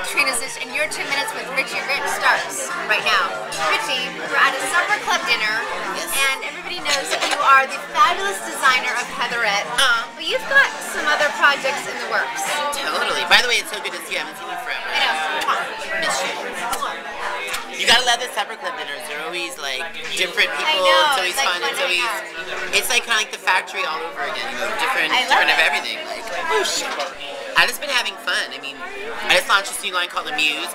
Katrina Szish, and your 2 minutes with Richie Rich starts right now. Richie, we're at a supper club dinner, and everybody knows that you are the fabulous designer of Heatherette, but you've got some other projects in the works. Totally. By the way, it's so good to see you. I haven't seen you forever. I know. Miss you. You gotta love the supper club dinners. They're always like different people. I know. It's always fun. It's always, it's like kind of like the factory all over again. You know, different of everything. Like, whoosh. I've just been having fun. I mean, I just launched this new line called A MUSE.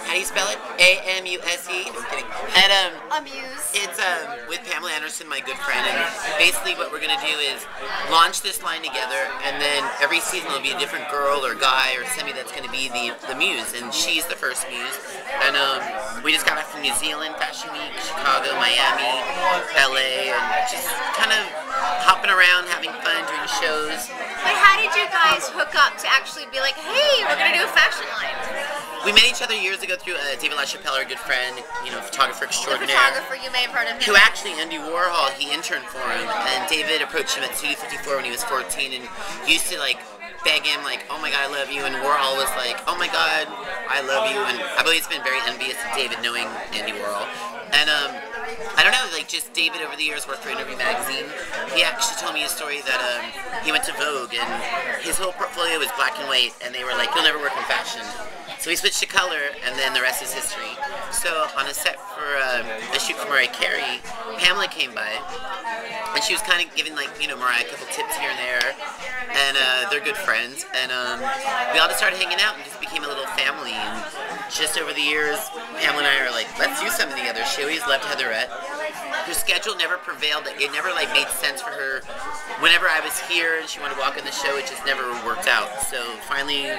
How do you spell it? A-M-U-S-E. I'm kidding. And A MUSE. It's with Pam Anderson, my good friend, and basically what we're gonna do is launch this line together, and then every season there'll be a different girl or guy or semi that's gonna be the muse, and she's the first muse. And we just got back from New Zealand Fashion Week, Chicago, Miami, LA, and just kind of hopping around, having fun, doing shows. But how did you guys hook up to actually be like, hey, we're gonna do a fashion line? We met each other years ago through David LaChapelle, our good friend, you know, photographer extraordinaire. The photographer, you may have heard of him. Who actually, Andy Warhol, he interned for him, and David approached him at Studio 54 when he was 14, and used to like beg him like, oh my God, I love you, and Warhol was like, oh my God, I love you, and I've always been very envious of David knowing Andy Warhol. And I don't know, like just David over the years worked for Interview Magazine. He actually told me a story that he went to Vogue, and his whole portfolio was black and white, and they were like, you'll never work in fashion. So we switched to color, and then the rest is history. So on a set for a shoot for Mariah Carey, Pamela came by, and she was kind of giving like, you know, Mariah a couple tips here and there, and they're good friends, and we all just started hanging out and just became a little family. And just over the years, Pamela and I are like, let's do something together. She always loved Heatherette. Her schedule never prevailed. It never like made sense for her. Whenever I was here and she wanted to walk in the show, it just never worked out. So finally,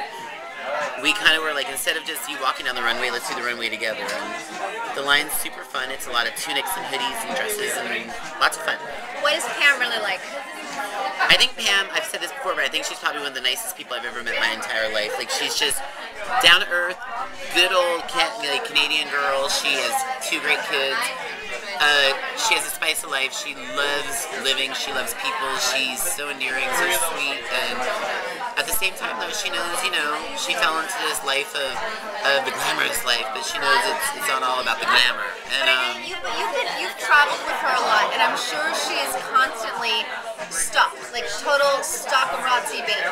we kind of were like, instead of just you walking down the runway, let's do the runway together. And the line's super fun. It's a lot of tunics and hoodies and dresses and lots of fun. What is Pam really like? I think Pam, I've said this before, but I think she's probably one of the nicest people I've ever met in my entire life. Like, she's just down to earth, good old Canadian girl. She has 2 great kids. She has a spice of life. She loves living. She loves people. She's so endearing, so sweet, and at the same time, though, she knows, you know, she fell into this life of the glamorous life, but she knows it's not all about the glamour. And you've traveled with her a lot, and I'm sure she is constantly stuck, like total stalkerazzi babe.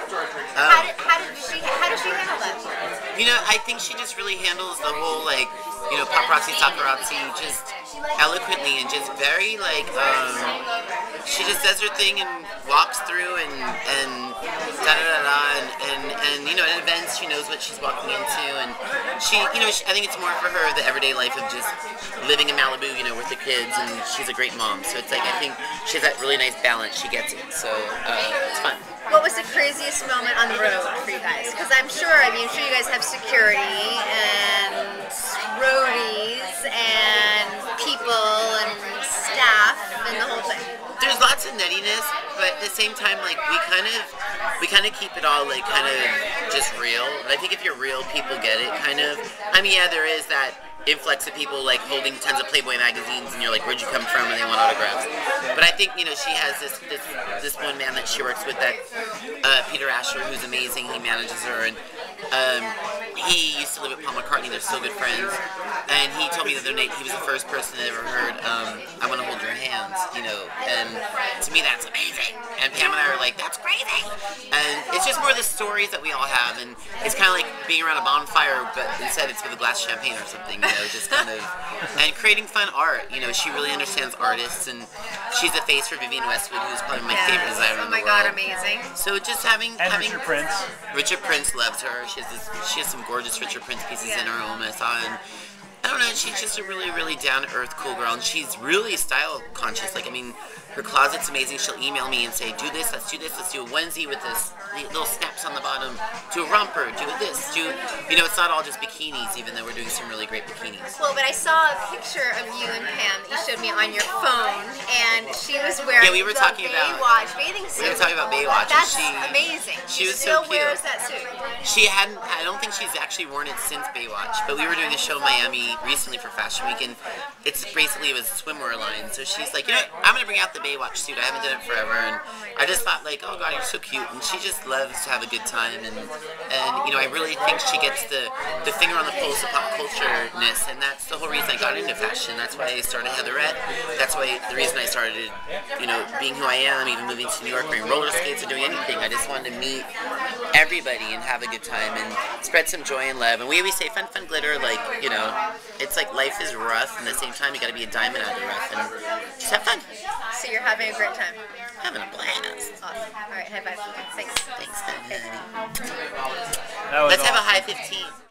How does she handle that? You know, I think she just really handles the whole, like, you know, paparazzi, stalkerazzi, just eloquently and just very, like, she just does her thing and walks through and da-da-da-da, and you know, at events she knows what she's walking into, and she, you know, I think it's more for her the everyday life of just living in Malibu, you know, with the kids, and she's a great mom, so it's like, I think she has that really nice balance, she gets it, so it's fun. What was the craziest moment on the road for you guys? Because I'm sure you guys have security and roadies and people and staff and the whole thing. There's lots of nuttiness, but at the same time, like, we kind of keep it all, like, kind of just real. But I think if you're real, people get it, kind of. I mean, yeah, there is that influx of people, like, holding tons of Playboy magazines, and you're like, where'd you come from, and they want autographs. But I think, you know, she has this one man that she works with, that Peter Asher, who's amazing. He manages her, and he used to live with Paul McCartney. They're still good friends, and he told me the other night he was the first person that ever heard I want to hold your hands, you know, and to me that's amazing. And Pam and I are like, that's crazy. And it's just more the stories that we all have, and it's kind of like being around a bonfire, but instead it's with a glass of champagne or something, you know, just kind of, and creating fun art. You know, she really understands artists, and she's the face for Vivienne Westwood, who's probably my favorite designer in the world. Oh my God, amazing. So just having Richard Prince. Richard Prince loves her. She has some gorgeous Richard Prince pieces in her home, I saw, and I don't know, she's just a really, really down-to-earth, cool girl, and she's really style conscious. Like, I mean, her closet's amazing. She'll email me and say, do this, let's do a onesie with this little snaps on the bottom, do a romper, do this, you know, it's not all just bikinis, even though we're doing some really great bikinis. Well, but I saw a picture of you and Pam that you showed me on your phone, and she was wearing we were talking about Baywatch bathing suit. We were talking about Baywatch. That's and amazing. She was still so cute. wears that suit. She hadn't, I don't think she's actually worn it since Baywatch, but we were doing a show in Miami recently for Fashion Week, and it was a swimwear line. So she's like, you know what? I'm gonna bring out the Baywatch suit. I haven't done it forever, and I just thought like, oh god, you're so cute, and she just loves to have a good time, and you know, I really think she gets the finger on the pulse of pop culture-ness, and that's the whole reason I got into fashion. That's why I started Heatherette. That's why the reason I started, you know, being who I am, even moving to New York, wearing roller skates or doing anything. I just wanted to meet everybody and have a good time and spread some joy and love. And we always say fun, fun, glitter, like, you know, it's like life is rough, and at the same time you gotta be a diamond out of the rough and just have fun. So you're having a great time. Having a blast. Awesome. Alright, high five. Thanks. Thanks, honey. That was Let's have a awesome. high 15.